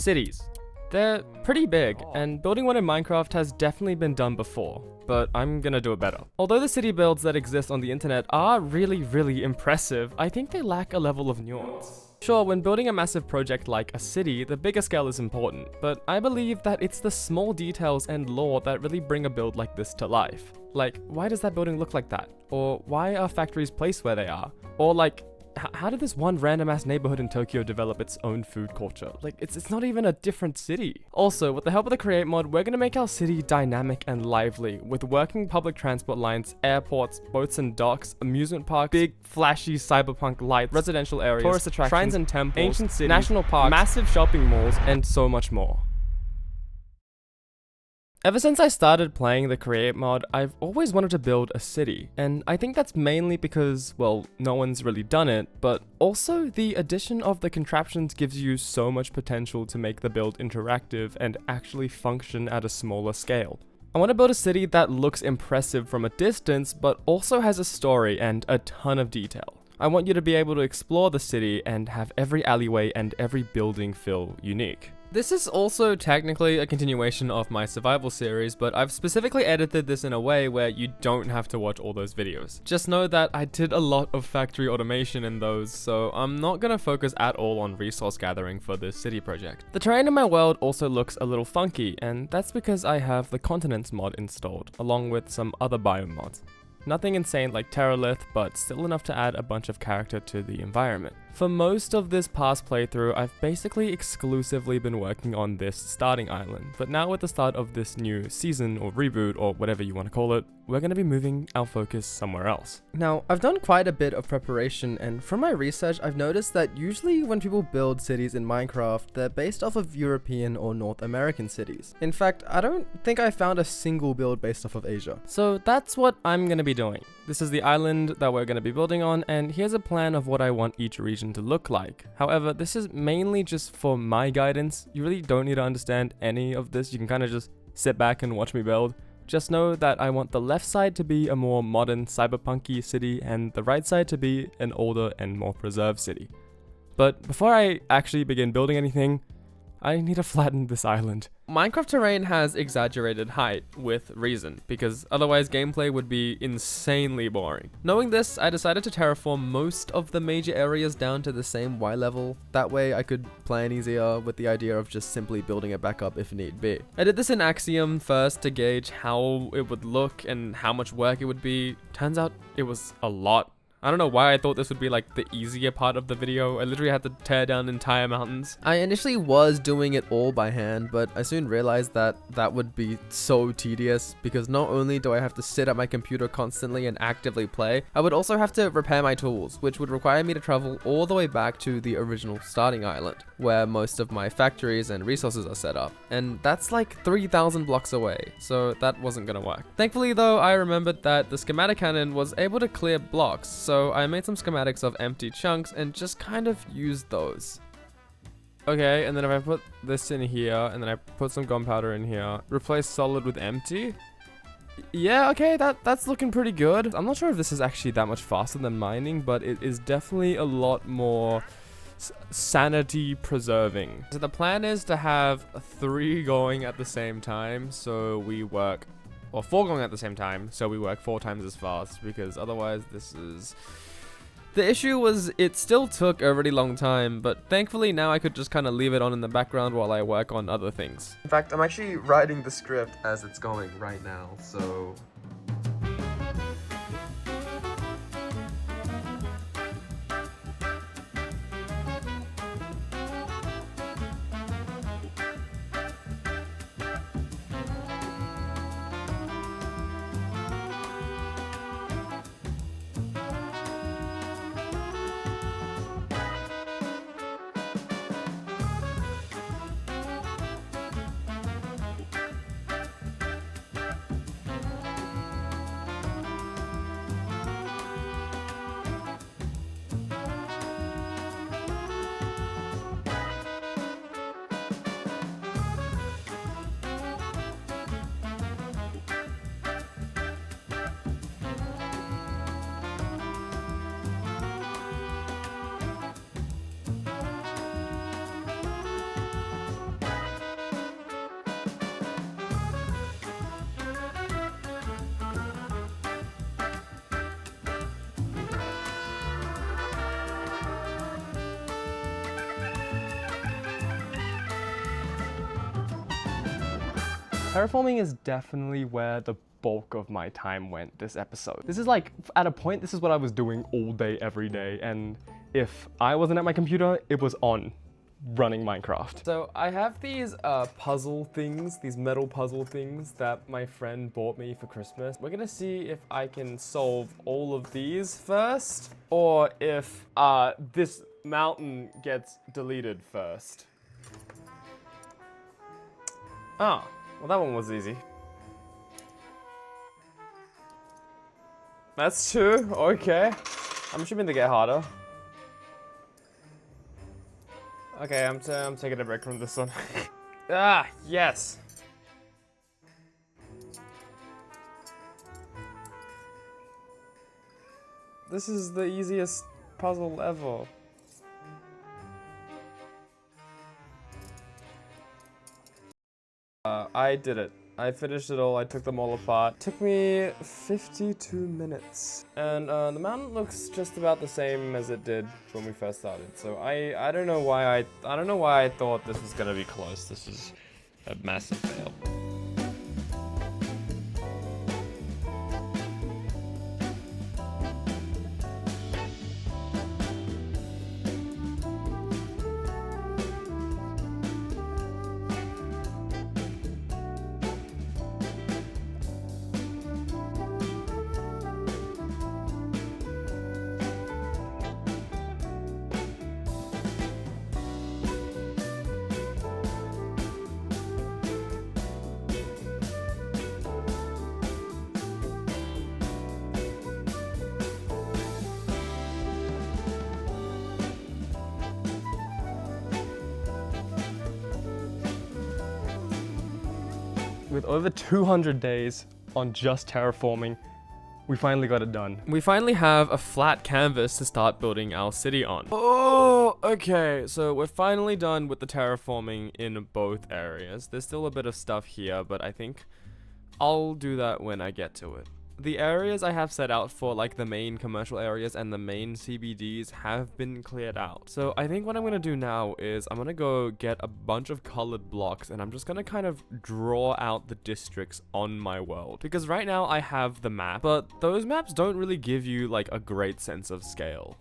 Cities. They're pretty big, and building one in Minecraft has definitely been done before, but I'm gonna do it better. Although the city builds that exist on the internet are really impressive, I think they lack a level of nuance. Sure, when building a massive project like a city, the bigger scale is important, but I believe that it's the small details and lore that really bring a build like this to life. Like, why does that building look like that? Or why are factories placed where they are? Or like, how did this one random ass neighborhood in Tokyo develop its own food culture? Like, it's not even a different city. Also, with the help of the Create mod, we're gonna make our city dynamic and lively, with working public transport lines, airports, boats and docks, amusement parks, big, flashy cyberpunk lights, residential areas, tourist attractions, shrines and temples, ancient cities, national parks, massive shopping malls, and so much more. Ever since I started playing the Create mod, I've always wanted to build a city, and I think that's mainly because, well, no one's really done it, but also the addition of the contraptions gives you so much potential to make the build interactive and actually function at a smaller scale. I want to build a city that looks impressive from a distance, but also has a story and a ton of detail. I want you to be able to explore the city and have every alleyway and every building feel unique. This is also technically a continuation of my survival series, but I've specifically edited this in a way where you don't have to watch all those videos. Just know that I did a lot of factory automation in those, so I'm not gonna focus at all on resource gathering for this city project. The terrain in my world also looks a little funky, and that's because I have the Continents mod installed, along with some other biome mods. Nothing insane like Terralith, but still enough to add a bunch of character to the environment. For most of this past playthrough, I've basically exclusively been working on this starting island, but now with the start of this new season or reboot or whatever you want to call it, we're going to be moving our focus somewhere else. Now, I've done quite a bit of preparation, and from my research, I've noticed that usually when people build cities in Minecraft, they're based off of European or North American cities. In fact, I don't think I found a single build based off of Asia. So that's what I'm going to be doing. This is the island that we're going to be building on, and here's a plan of what I want each region to look like. However, this is mainly just for my guidance. You really don't need to understand any of this. You can kind of just sit back and watch me build. Just know that I want the left side to be a more modern cyberpunky city and the right side to be an older and more preserved city. But before I actually begin building anything, I need to flatten this island. Minecraft terrain has exaggerated height with reason, because otherwise gameplay would be insanely boring. Knowing this, I decided to terraform most of the major areas down to the same Y level. That way I could plan easier with the idea of just simply building it back up if need be. I did this in Axiom first to gauge how it would look and how much work it would be. Turns out it was a lot. I don't know why I thought this would be like the easier part of the video. I literally had to tear down entire mountains. I initially was doing it all by hand, but I soon realized that that would be so tedious because not only do I have to sit at my computer constantly and actively play, I would also have to repair my tools, which would require me to travel all the way back to the original starting island, where most of my factories and resources are set up. And that's like 3,000 blocks away, so that wasn't gonna work. Thankfully though, I remembered that the schematic cannon was able to clear blocks, so I made some schematics of empty chunks and just kind of used those. Okay, and then if I put this in here, and then I put some gunpowder in here, replace solid with empty. Yeah, okay, that's looking pretty good. I'm not sure if this is actually that much faster than mining, but it is definitely a lot more sanity preserving. So the plan is to have 3 going at the same time, so we work, or 4 going at the same time, so we work 4 times as fast, because otherwise this is... The issue was it still took a really long time, but thankfully now I could just kind of leave it on in the background while I work on other things. In fact, I'm actually writing the script as it's going right now, so... Terraforming is definitely where the bulk of my time went this episode. This is like, at a point, this is what I was doing all day, every day, and if I wasn't at my computer, it was on running Minecraft. So I have these puzzle things, these metal puzzle things that my friend bought me for Christmas. We're gonna see if I can solve all of these first, or if this mountain gets deleted first. Ah, well that one was easy. That's two, okay. I'm assuming they get harder. Okay, I'm taking a break from this one. Ah, yes. This is the easiest puzzle ever. I did it. I finished it all, I took them all apart. Took me 52 minutes. And the mountain looks just about the same as it did when we first started. So I don't know why I thought this was gonna be close. This is a massive fail. With over 200 days on just terraforming, we finally got it done. We finally have a flat canvas to start building our city on. Oh, okay, so we're finally done with the terraforming in both areas. There's still a bit of stuff here, but I think I'll do that when I get to it. The areas I have set out for, like the main commercial areas and the main CBDs, have been cleared out. So I think what I'm going to do now is I'm going to go get a bunch of colored blocks and I'm just going to kind of draw out the districts on my world. Because right now I have the map, but those maps don't really give you like a great sense of scale.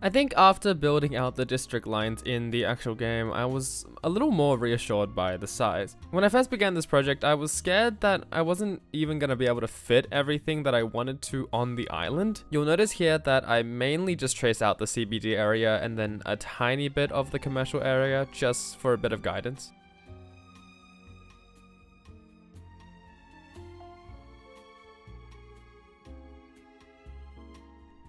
I think after building out the district lines in the actual game, I was a little more reassured by the size. When I first began this project, I was scared that I wasn't even going to be able to fit everything that I wanted to on the island. You'll notice here that I mainly just trace out the CBD area and then a tiny bit of the commercial area just for a bit of guidance.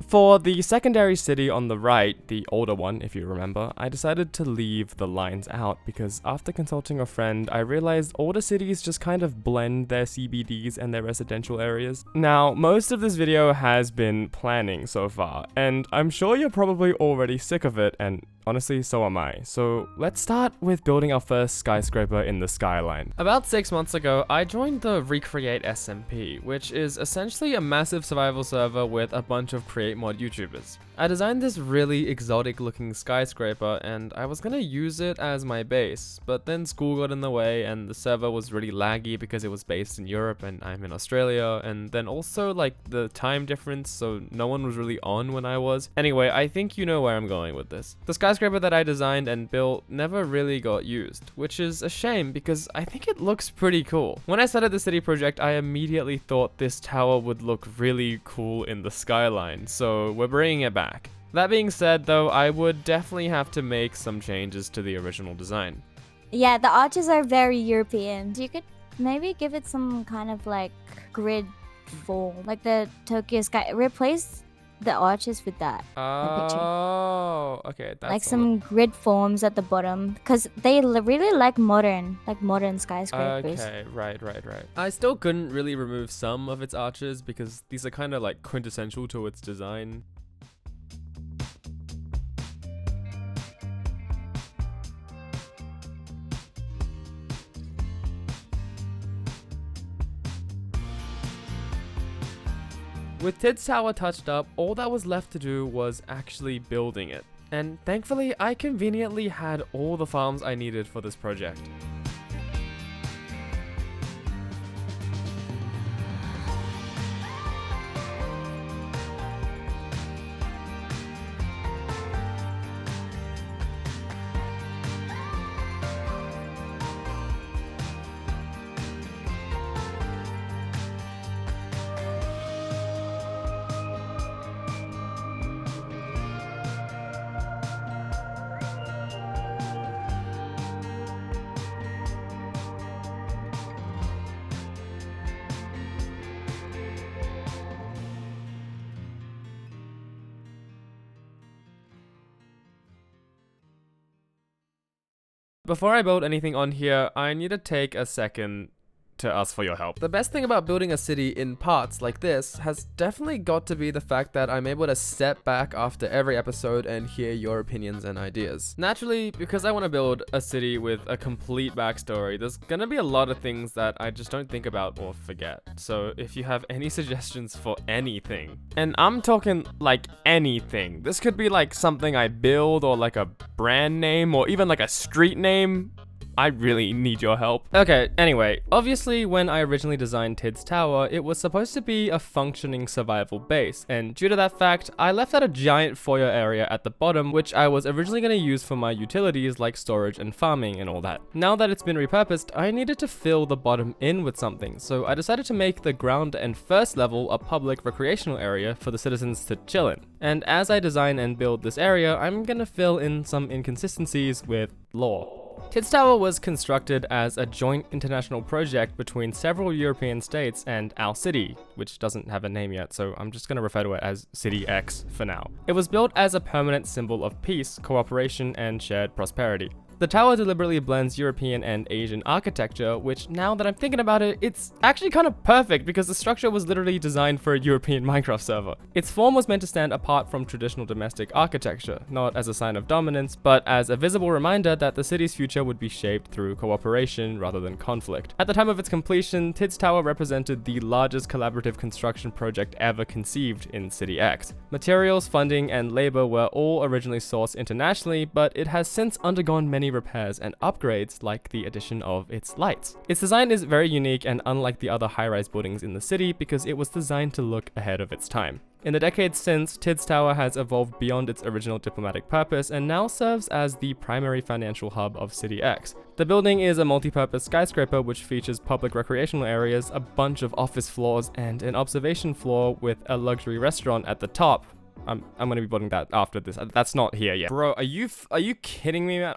For the secondary city on the right, the older one if you remember, I decided to leave the lines out because after consulting a friend, I realized older cities just kind of blend their CBDs and their residential areas. Now, most of this video has been planning so far, and I'm sure you're probably already sick of it, and honestly, so am I. So let's start with building our first skyscraper in the skyline. About 6 months ago, I joined the Recreate SMP, which is essentially a massive survival server with a bunch of Create Mod YouTubers. I designed this really exotic looking skyscraper and I was gonna use it as my base, but then school got in the way and the server was really laggy because it was based in Europe and I'm in Australia, and then also like the time difference, so no one was really on when I was. Anyway, I think you know where I'm going with this. The skyscraper that I designed and built never really got used, which is a shame because I think it looks pretty cool. When I started the city project, I immediately thought this tower would look really cool in the skyline, so we're bringing it back. That being said though, I would definitely have to make some changes to the original design. Yeah, the arches are very European. You could maybe give it some kind of like grid form, like the Tokyo Sky. Replace the arches with that. Oh, okay. That's like some grid forms at the bottom, because they really like modern skyscrapers. Okay, right. I still couldn't really remove some of its arches because these are kind of like quintessential to its design. With Tids Tower touched up, all that was left to do was actually building it. And thankfully, I conveniently had all the farms I needed for this project. Before I build anything on here, I need to take a second to ask for your help. The best thing about building a city in parts like this has definitely got to be the fact that I'm able to step back after every episode and hear your opinions and ideas. Naturally, because I want to build a city with a complete backstory, there's gonna be a lot of things that I just don't think about or forget. So if you have any suggestions for anything, and I'm talking like anything, this could be like something I build or like a brand name or even like a street name, I really need your help. Okay, anyway, obviously when I originally designed Tids Tower, it was supposed to be a functioning survival base, and due to that fact, I left out a giant foyer area at the bottom, which I was originally going to use for my utilities like storage and farming and all that. Now that it's been repurposed, I needed to fill the bottom in with something, so I decided to make the ground and first level a public recreational area for the citizens to chill in. And as I design and build this area, I'm gonna fill in some inconsistencies with lore. Tids Tower was constructed as a joint international project between several European states and our city, which doesn't have a name yet, so I'm just going to refer to it as City X for now. It was built as a permanent symbol of peace, cooperation, and shared prosperity. The tower deliberately blends European and Asian architecture, which now that I'm thinking about it, it's actually kind of perfect because the structure was literally designed for a European Minecraft server. Its form was meant to stand apart from traditional domestic architecture, not as a sign of dominance, but as a visible reminder that the city's future would be shaped through cooperation rather than conflict. At the time of its completion, Tids Tower represented the largest collaborative construction project ever conceived in City X. Materials, funding, and labor were all originally sourced internationally, but it has since undergone many repairs and upgrades like the addition of its lights. Its design is very unique and unlike the other high-rise buildings in the city because it was designed to look ahead of its time. In the decades since, Tids Tower has evolved beyond its original diplomatic purpose and now serves as the primary financial hub of City X. The building is a multi-purpose skyscraper which features public recreational areas, a bunch of office floors, and an observation floor with a luxury restaurant at the top. I'm gonna be building that after this. That's not here yet. Bro, are you kidding me, man?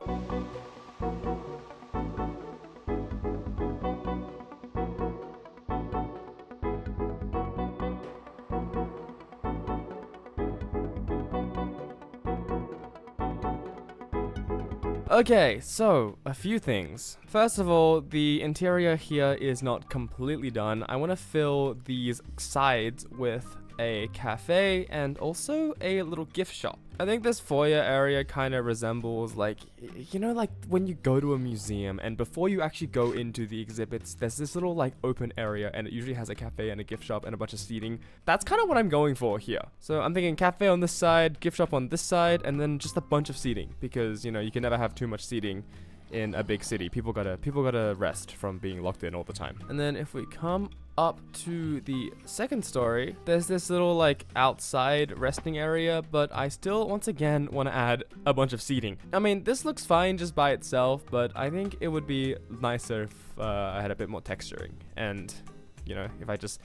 Okay, so a few things. First of all, the interior here is not completely done. I want to fill these sides with a cafe and also a little gift shop. I think this foyer area kind of resembles like when you go to a museum and before you actually go into the exhibits, there's this little like open area and it usually has a cafe and a gift shop and a bunch of seating. That's kind of what I'm going for here. So I'm thinking cafe on this side, gift shop on this side, and then just a bunch of seating because, you know, you can never have too much seating in a big city. People gotta rest from being locked in all the time. And then if we come up to the second story, there's this little like outside resting area, but I still once again want to add a bunch of seating. I mean, this looks fine just by itself, but I think it would be nicer if I had a bit more texturing. And, you know, if I just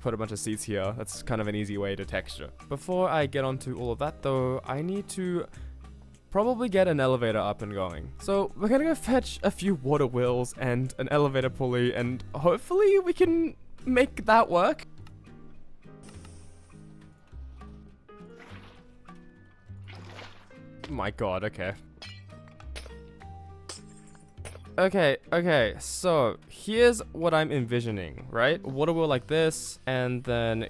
put a bunch of seats here, that's kind of an easy way to texture. Before I get onto all of that though, I need to probably get an elevator up and going. So we're gonna go fetch a few water wheels and an elevator pulley and hopefully we can make that work. My god, okay. Okay, so here's what I'm envisioning, right? Water wheel like this, and then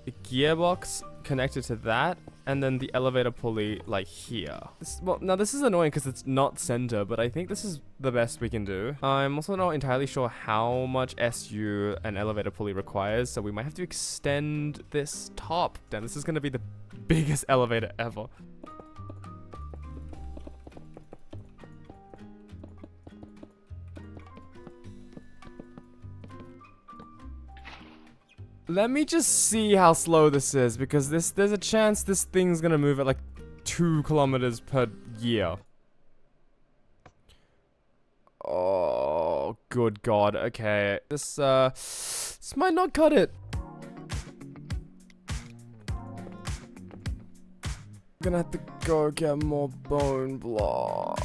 a gearbox connected to that, and then the elevator pulley like here. Well, now this is annoying because it's not center, but I think this is the best we can do. I'm also not entirely sure how much SU an elevator pulley requires, so we might have to extend this top. Damn, this is going to be the biggest elevator ever. Let me just see how slow this is, because there's a chance this thing's gonna move at like 2 kilometers per year. Oh, good God. Okay, this might not cut it. Gonna have to go get more bone blocks.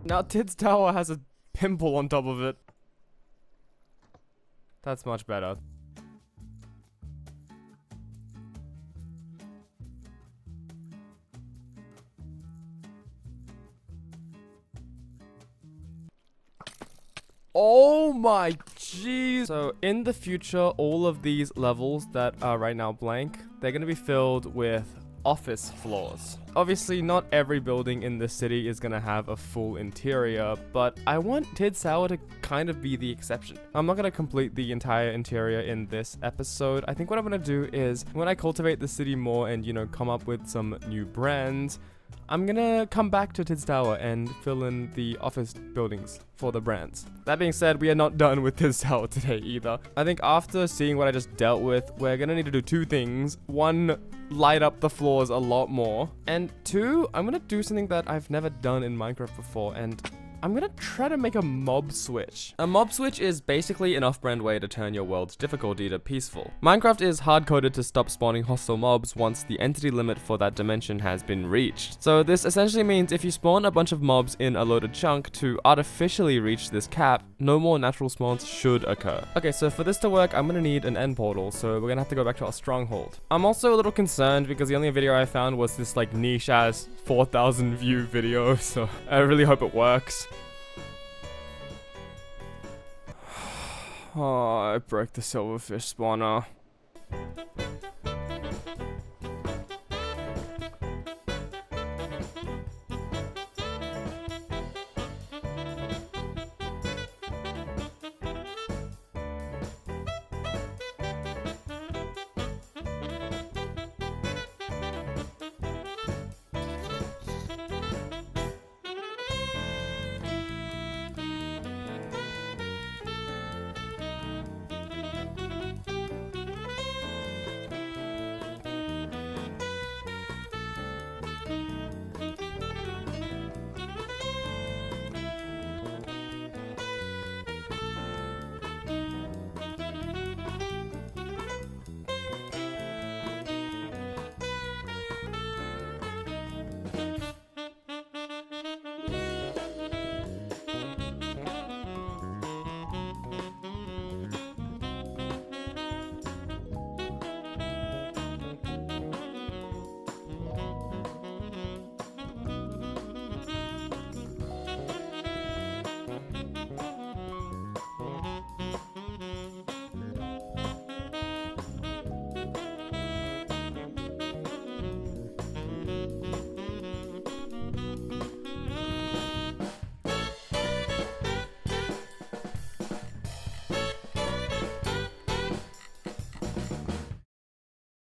Now Tid's tower has a pimple on top of it. That's much better. Oh my jeez. So in the future, all of these levels that are right now blank, they're gonna be filled with office floors. Obviously, not every building in this city is gonna have a full interior, but I want Tid's Tower to kind of be the exception. I'm not gonna complete the entire interior in this episode. I think what I'm gonna do is, when I cultivate the city more and, you know, come up with some new brands, I'm gonna come back to Tid's Tower and fill in the office buildings for the brands. That being said, we are not done with Tid's Tower today either. I think after seeing what I just dealt with, we're gonna need to do 2 things. 1, light up the floors a lot more. And 2, I'm gonna do something that I've never done in Minecraft before, and I'm gonna try to make a mob switch. A mob switch is basically an off-brand way to turn your world's difficulty to peaceful. Minecraft is hard-coded to stop spawning hostile mobs once the entity limit for that dimension has been reached. So this essentially means if you spawn a bunch of mobs in a loaded chunk to artificially reach this cap, no more natural spawns should occur. Okay, so for this to work, I'm gonna need an end portal, so we're gonna have to go back to our stronghold. I'm also a little concerned because the only video I found was this like niche-ass 4,000 view video, so I really hope it works. Oh, I broke the silverfish spawner.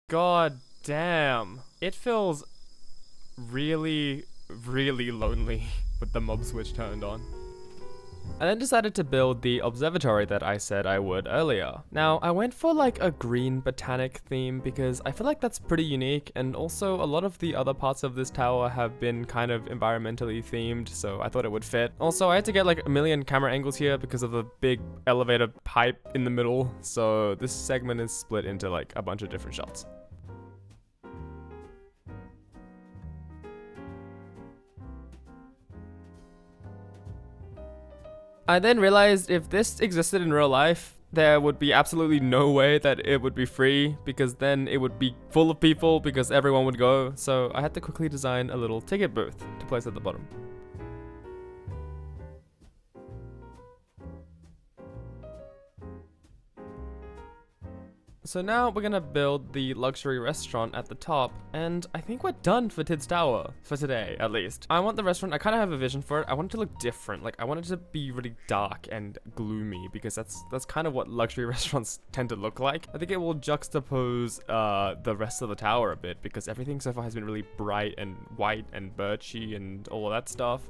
God damn. It feels really, really lonely with the mob switch turned on. I then decided to build the observatory that I said I would earlier. Now, I went for like a green botanic theme because I feel like that's pretty unique, and also a lot of the other parts of this tower have been kind of environmentally themed, so I thought it would fit. Also, I had to get like a million camera angles here because of the big elevator pipe in the middle, so this segment is split into like a bunch of different shots. I then realized if this existed in real life, there would be absolutely no way that it would be free, because then it would be full of people because everyone would go. So I had to quickly design a little ticket booth to place at the bottom. So now we're gonna build the luxury restaurant at the top, and I think we're done for Tid's Tower, for today at least. I want the restaurant, I kind of have a vision for it. I want it to look different, like I want it to be really dark and gloomy, because that's kind of what luxury restaurants tend to look like. I think it will juxtapose the rest of the tower a bit, because everything so far has been really bright and white and birchy and all of that stuff.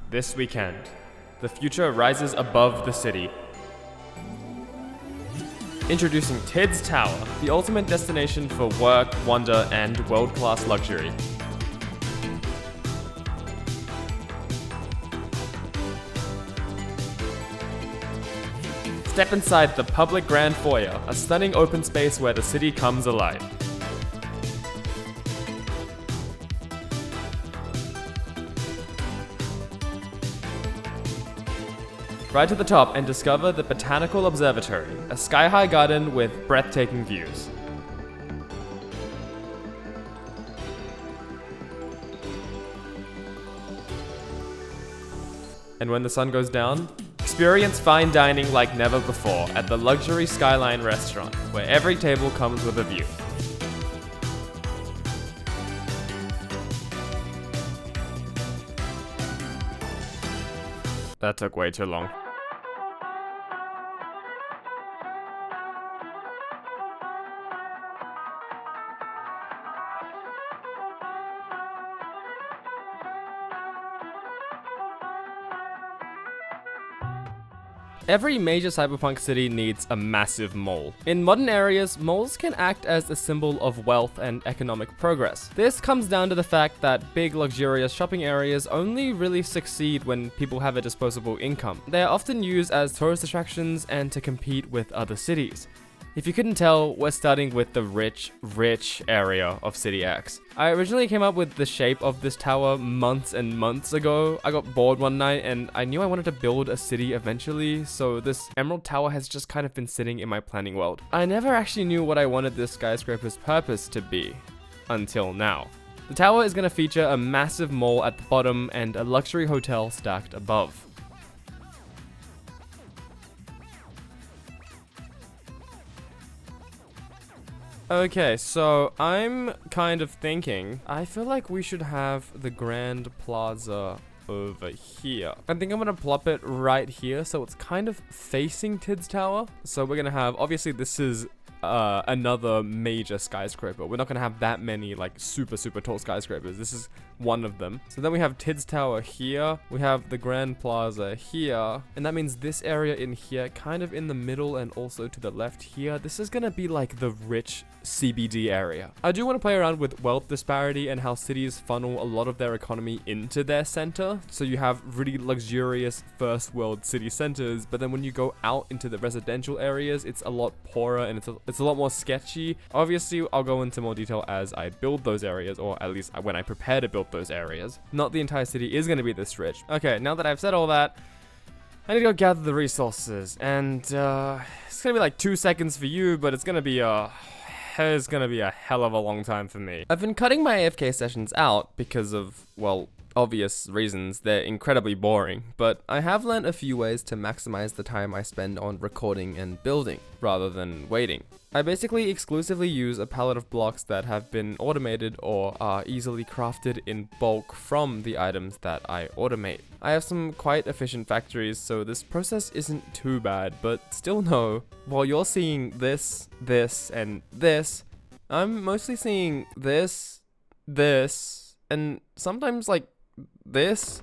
This weekend, the future rises above the city. Introducing Tid's Tower, the ultimate destination for work, wonder, and world-class luxury. Step inside the public grand foyer, a stunning open space where the city comes alive. Ride to the top and discover the Botanical Observatory, a sky-high garden with breathtaking views. And when the sun goes down, experience fine dining like never before at the Luxury Skyline restaurant, where every table comes with a view. That took way too long. Every major cyberpunk city needs a massive mall. In modern areas, malls can act as a symbol of wealth and economic progress. This comes down to the fact that big luxurious shopping areas only really succeed when people have a disposable income. They are often used as tourist attractions and to compete with other cities. If you couldn't tell, we're starting with the rich area of City X. I originally came up with the shape of this tower months and months ago. I got bored one night and I knew I wanted to build a city eventually, so this Emerald Tower has just kind of been sitting in my planning world. I never actually knew what I wanted this skyscraper's purpose to be, until now. The tower is going to feature a massive mall at the bottom and a luxury hotel stacked above. Okay, so I'm kind of thinking, I feel like we should have the Grand Plaza over here. I think I'm gonna plop it right here so it's kind of facing Tid's Tower. So we're gonna have, obviously this is another major skyscraper. We're not gonna have that many like super tall skyscrapers. This is one of them. So then we have Tid's Tower here. We have the Grand Plaza here. And that means this area in here, kind of in the middle and also to the left here. This is gonna be like the rich CBD area. I do want to play around with wealth disparity and how cities funnel a lot of their economy into their center. So you have really luxurious first world city centers, but then when you go out into the residential areas, it's a lot poorer and it's a lot more sketchy. Obviously, I'll go into more detail as I build those areas, or at least when I prepare to build those areas. Not the entire city is going to be this rich. Okay, now that I've said all that, I need to go gather the resources, and it's going to be like 2 seconds for you, but it's going to be a hell of a long time for me. I've been cutting my AFK sessions out because of, well, obvious reasons. They're incredibly boring, but I have learned a few ways to maximize the time I spend on recording and building, rather than waiting. I basically exclusively use a palette of blocks that have been automated or are easily crafted in bulk from the items that I automate. I have some quite efficient factories, so this process isn't too bad, but still know, while you're seeing this, and this, I'm mostly seeing this, and sometimes like this.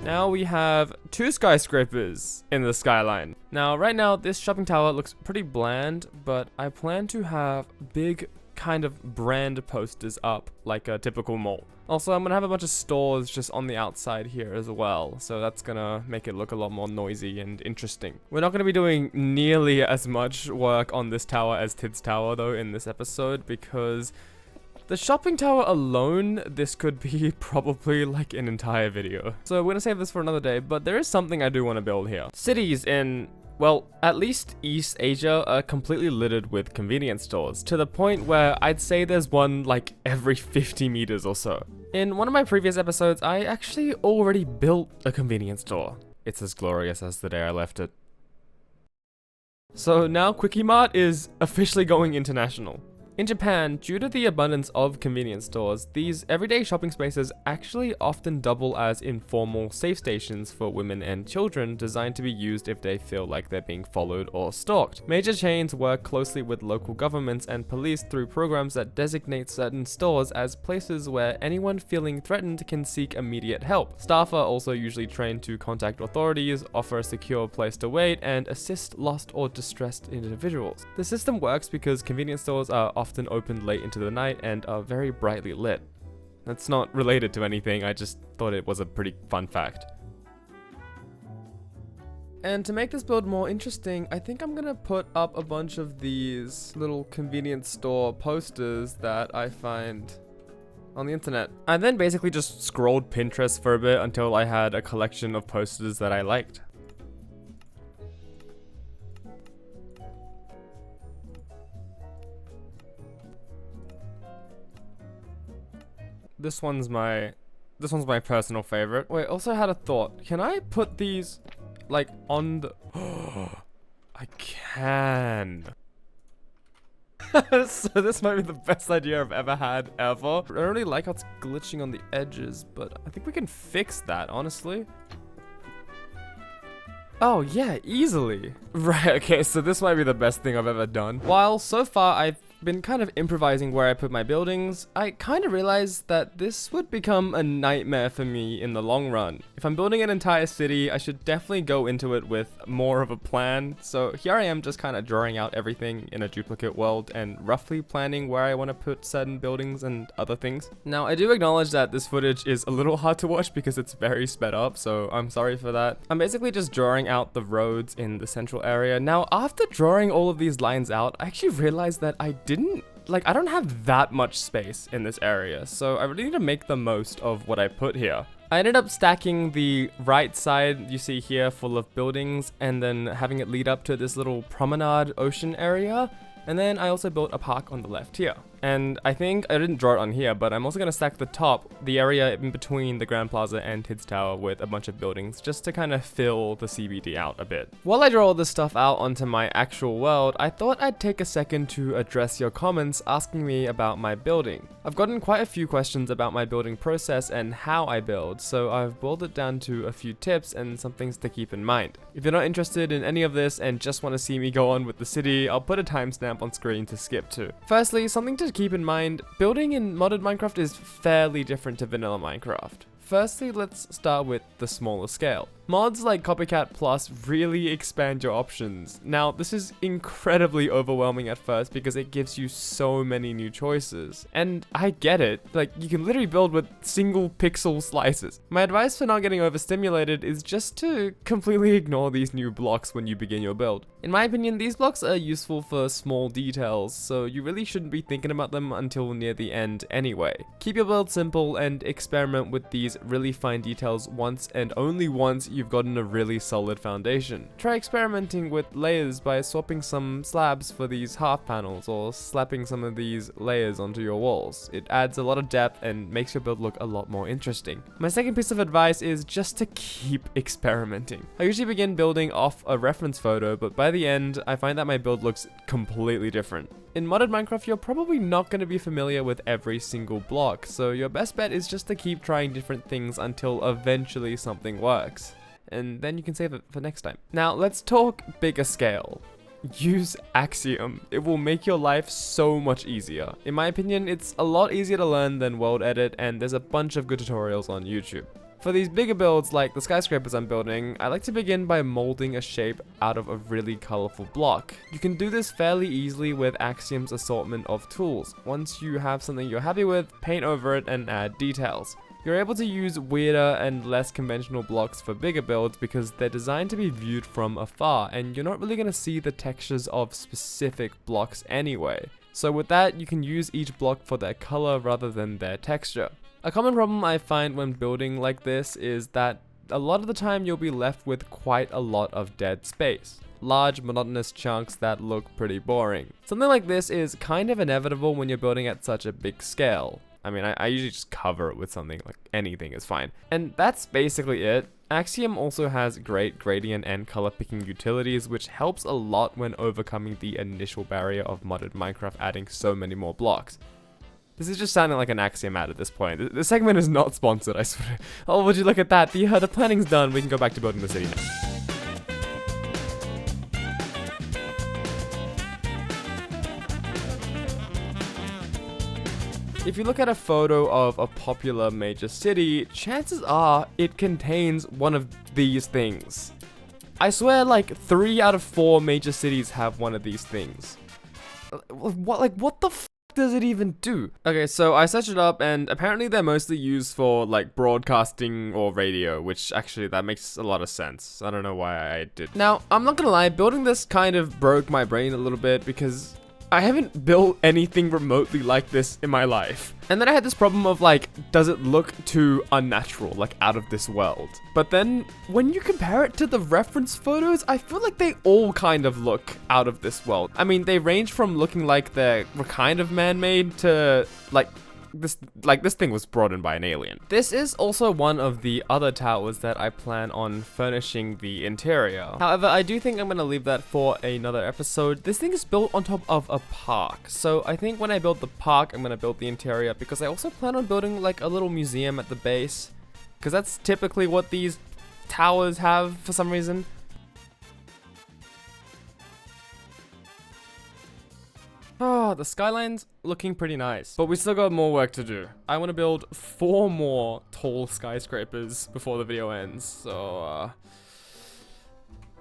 Now we have 2 skyscrapers in the skyline. Now, right now, this shopping tower looks pretty bland, but I plan to have big kind of brand posters up like a typical mall. Also, I'm gonna have a bunch of stores just on the outside here as well, so that's gonna make it look a lot more noisy and interesting. We're not gonna be doing nearly as much work on this tower as Tid's Tower though in this episode, because the shopping tower alone, this could be probably like an entire video. So we're gonna save this for another day, but there is something I do want to build here. Cities in, well, at least East Asia are completely littered with convenience stores, to the point where I'd say there's one like every 50 meters or so. In one of my previous episodes, I actually already built a convenience store. It's as glorious as the day I left it. So now Quickie Mart is officially going international. In Japan, due to the abundance of convenience stores, these everyday shopping spaces actually often double as informal safe stations for women and children, designed to be used if they feel like they're being followed or stalked. Major chains work closely with local governments and police through programs that designate certain stores as places where anyone feeling threatened can seek immediate help. Staff are also usually trained to contact authorities, offer a secure place to wait, and assist lost or distressed individuals. The system works because convenience stores are often opened late into the night and are very brightly lit. That's not related to anything, I just thought it was a pretty fun fact. And to make this build more interesting, I think I'm gonna put up a bunch of these little convenience store posters that I find on the internet. I then basically just scrolled Pinterest for a bit until I had a collection of posters that I liked. This one's my personal favorite. Wait, also had a thought. Can I put these like on the I can. So this might be the best idea I've ever had ever. I don't really like how it's glitching on the edges, but I think we can fix that, honestly. Oh yeah, easily. Right, okay, so this might be the best thing I've ever done. While so far I've been kind of improvising where I put my buildings, I kind of realized that this would become a nightmare for me in the long run. If I'm building an entire city, I should definitely go into it with more of a plan. So here I am just kind of drawing out everything in a duplicate world and roughly planning where I want to put certain buildings and other things. Now, I do acknowledge that this footage is a little hard to watch because it's very sped up, so I'm sorry for that. I'm basically just drawing out the roads in the central area. Now, after drawing all of these lines out, I actually realized that I don't have that much space in this area, so I really need to make the most of what I put here. I ended up stacking the right side you see here full of buildings and then having it lead up to this little promenade ocean area. And then I also built a park on the left here. And I think I didn't draw it on here, but I'm also going to stack the top, the area in between the Grand Plaza and Tid's Tower, with a bunch of buildings just to kind of fill the CBD out a bit. While I draw all this stuff out onto my actual world, I thought I'd take a second to address your comments asking me about my building. I've gotten quite a few questions about my building process and how I build, so I've boiled it down to a few tips and some things to keep in mind. If you're not interested in any of this and just want to see me go on with the city, I'll put a timestamp on screen to skip to. Firstly, something to keep in mind, building in modded Minecraft is fairly different to vanilla Minecraft. Firstly, let's start with the smaller scale. Mods like Copycat Plus really expand your options. Now, this is incredibly overwhelming at first because it gives you so many new choices. And I get it, like you can literally build with single pixel slices. My advice for not getting overstimulated is just to completely ignore these new blocks when you begin your build. In my opinion, these blocks are useful for small details, so you really shouldn't be thinking about them until near the end anyway. Keep your build simple and experiment with these really fine details once and only once you've gotten a really solid foundation. Try experimenting with layers by swapping some slabs for these half panels or slapping some of these layers onto your walls. It adds a lot of depth and makes your build look a lot more interesting. My second piece of advice is just to keep experimenting. I usually begin building off a reference photo, but by the end, I find that my build looks completely different. In modded Minecraft, you're probably not going to be familiar with every single block, so your best bet is just to keep trying different things until eventually something works. And then you can save it for next time. Now, let's talk bigger scale. Use Axiom. It will make your life so much easier. In my opinion, it's a lot easier to learn than World Edit, and there's a bunch of good tutorials on YouTube. For these bigger builds, like the skyscrapers I'm building, I like to begin by molding a shape out of a really colorful block. You can do this fairly easily with Axiom's assortment of tools. Once you have something you're happy with, paint over it and add details. You're able to use weirder and less conventional blocks for bigger builds because they're designed to be viewed from afar, and you're not really going to see the textures of specific blocks anyway. So with that, you can use each block for their color rather than their texture. A common problem I find when building like this is that a lot of the time you'll be left with quite a lot of dead space. Large, monotonous chunks that look pretty boring. Something like this is kind of inevitable when you're building at such a big scale. I mean, I usually just cover it with something, like anything is fine. And that's basically it. Axiom also has great gradient and color picking utilities, which helps a lot when overcoming the initial barrier of modded Minecraft adding so many more blocks. This is just sounding like an Axiom ad at this point. The segment is not sponsored, I swear. Oh, would you look at that? The planning's done. We can go back to building the city now. If you look at a photo of a popular major city, chances are it contains one of these things. I swear like 3 out of 4 major cities have one of these things. What the f does it even do? Okay, so I searched it up and apparently they're mostly used for like broadcasting or radio, which actually that makes a lot of sense. I don't know why I did. Now, I'm not gonna lie, building this kind of broke my brain a little bit because I haven't built anything remotely like this in my life. And then I had this problem of like, does it look too unnatural, like out of this world? But then when you compare it to the reference photos, I feel like they all kind of look out of this world. I mean, they range from looking like they're kind of man-made to like, this thing was brought in by an alien. This is also one of the other towers that I plan on furnishing the interior. However, I do think I'm gonna leave that for another episode. This thing is built on top of a park. So I think when I build the park, I'm gonna build the interior because I also plan on building like a little museum at the base. Because that's typically what these towers have for some reason. Oh, the skyline's looking pretty nice, but we still got more work to do. I want to build 4 more tall skyscrapers before the video ends, so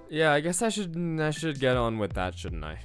yeah, I guess I should get on with that, shouldn't I?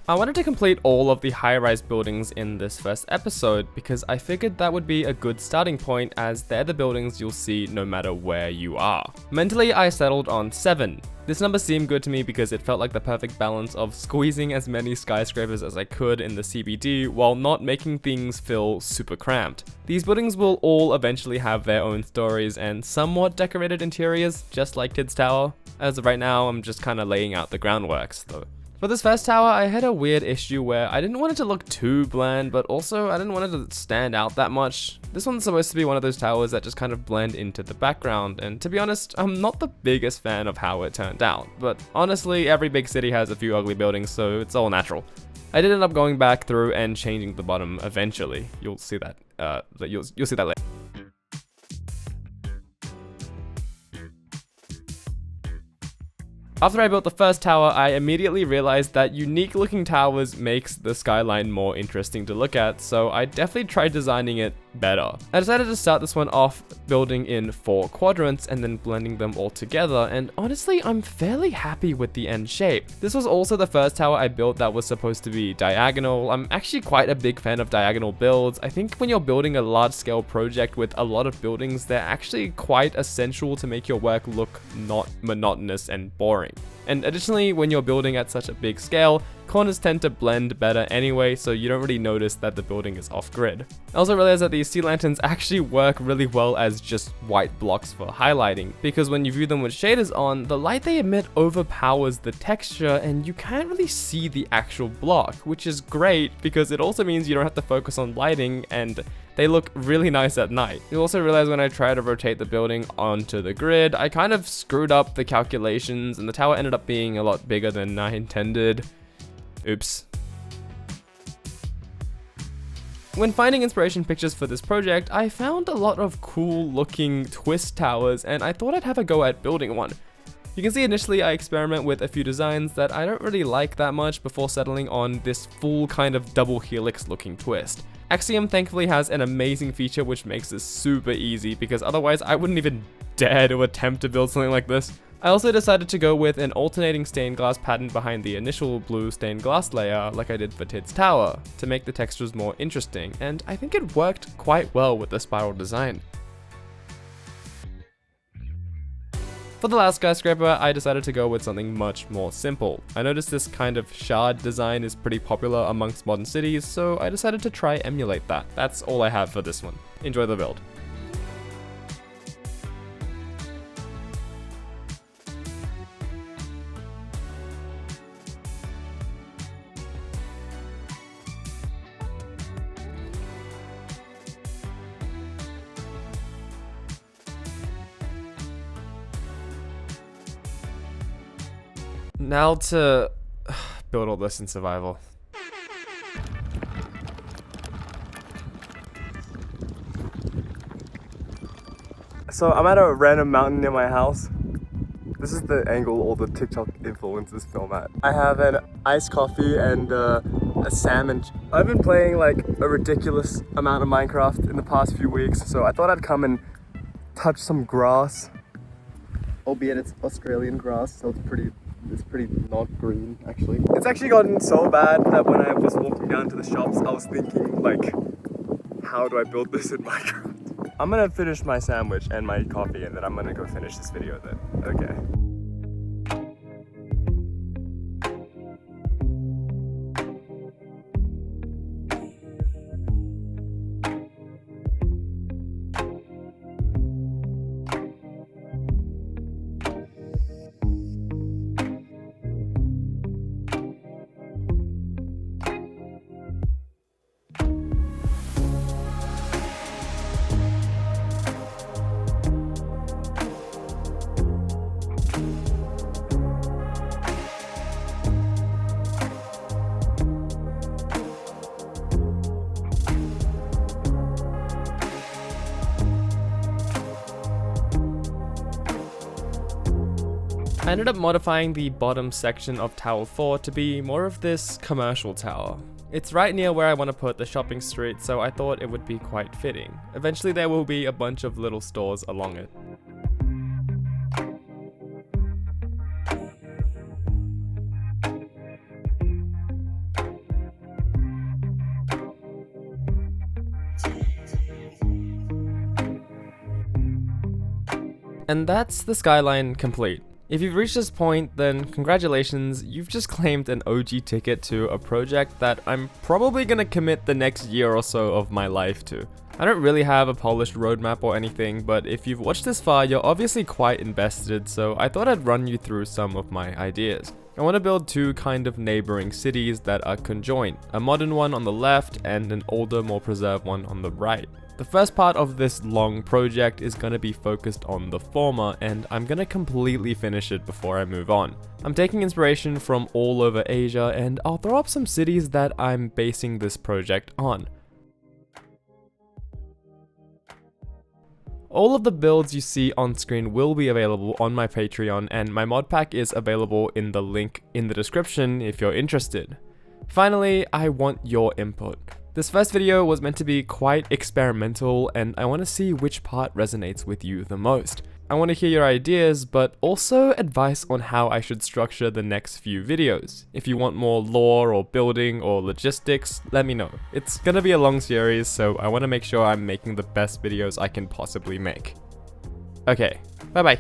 I wanted to complete all of the high-rise buildings in this first episode because I figured that would be a good starting point as they're the buildings you'll see no matter where you are. Mentally, I settled on 7. This number seemed good to me because it felt like the perfect balance of squeezing as many skyscrapers as I could in the CBD while not making things feel super cramped. These buildings will all eventually have their own stories and somewhat decorated interiors, just like Kid's Tower. As of right now, I'm just kind of laying out the groundworks though. For this first tower, I had a weird issue where I didn't want it to look too bland, but also I didn't want it to stand out that much. This one's supposed to be one of those towers that just kind of blend into the background, and to be honest, I'm not the biggest fan of how it turned out. But honestly, every big city has a few ugly buildings, so it's all natural. I did end up going back through and changing the bottom eventually. You'll see that. You'll see that later. After I built the first tower, I immediately realized that unique looking towers makes the skyline more interesting to look at, so I definitely tried designing it better. I decided to start this one off building in 4 quadrants and then blending them all together, and honestly, I'm fairly happy with the end shape. This was also the first tower I built that was supposed to be diagonal. I'm actually quite a big fan of diagonal builds. I think when you're building a large scale project with a lot of buildings, they're actually quite essential to make your work look not monotonous and boring. And additionally, when you're building at such a big scale, Corners tend to blend better anyway, so you don't really notice that the building is off-grid. I also realized that these sea lanterns actually work really well as just white blocks for highlighting, because when you view them with shaders on, the light they emit overpowers the texture and you can't really see the actual block, which is great because it also means you don't have to focus on lighting and they look really nice at night. You'll also realize when I try to rotate the building onto the grid, I kind of screwed up the calculations and the tower ended up being a lot bigger than I intended. Oops. When finding inspiration pictures for this project, I found a lot of cool looking twist towers and I thought I'd have a go at building one. You can see initially I experiment with a few designs that I don't really like that much before settling on this full kind of double helix looking twist. Axiom thankfully has an amazing feature which makes this super easy because otherwise I wouldn't even dare to attempt to build something like this. I also decided to go with an alternating stained glass pattern behind the initial blue stained glass layer like I did for Tid's tower to make the textures more interesting, and I think it worked quite well with the spiral design. For the last skyscraper, I decided to go with something much more simple. I noticed this kind of shard design is pretty popular amongst modern cities, so I decided to try emulate that. That's all I have for this one. Enjoy the build. Now to build all this in survival. So I'm at a random mountain near my house. This is the angle all the TikTok influencers film at. I have an iced coffee and a salmon. I've been playing like a ridiculous amount of Minecraft in the past few weeks, so I thought I'd come and touch some grass. Albeit it's Australian grass, so it's pretty not green actually. It's actually gotten so bad that when I was walking down to the shops, I was thinking like, how do I build this in Minecraft? I'm gonna finish my sandwich and my coffee and then I'm gonna go finish this video then. Okay. I ended up modifying the bottom section of Tower 4 to be more of this commercial tower. It's right near where I want to put the shopping street, so I thought it would be quite fitting. Eventually there will be a bunch of little stores along it. And that's the skyline complete. If you've reached this point, then congratulations, you've just claimed an OG ticket to a project that I'm probably gonna commit the next year or so of my life to. I don't really have a polished roadmap or anything, but if you've watched this far, you're obviously quite invested, so I thought I'd run you through some of my ideas. I want to build two kind of neighboring cities that are conjoined, a modern one on the left and an older, more preserved one on the right. The first part of this long project is going to be focused on the former, and I'm going to completely finish it before I move on. I'm taking inspiration from all over Asia, and I'll throw up some cities that I'm basing this project on. All of the builds you see on screen will be available on my Patreon, and my mod pack is available in the link in the description if you're interested. Finally, I want your input. This first video was meant to be quite experimental, and I want to see which part resonates with you the most. I want to hear your ideas, but also advice on how I should structure the next few videos. If you want more lore or building or logistics, let me know. It's gonna be a long series, so I want to make sure I'm making the best videos I can possibly make. Okay, bye bye.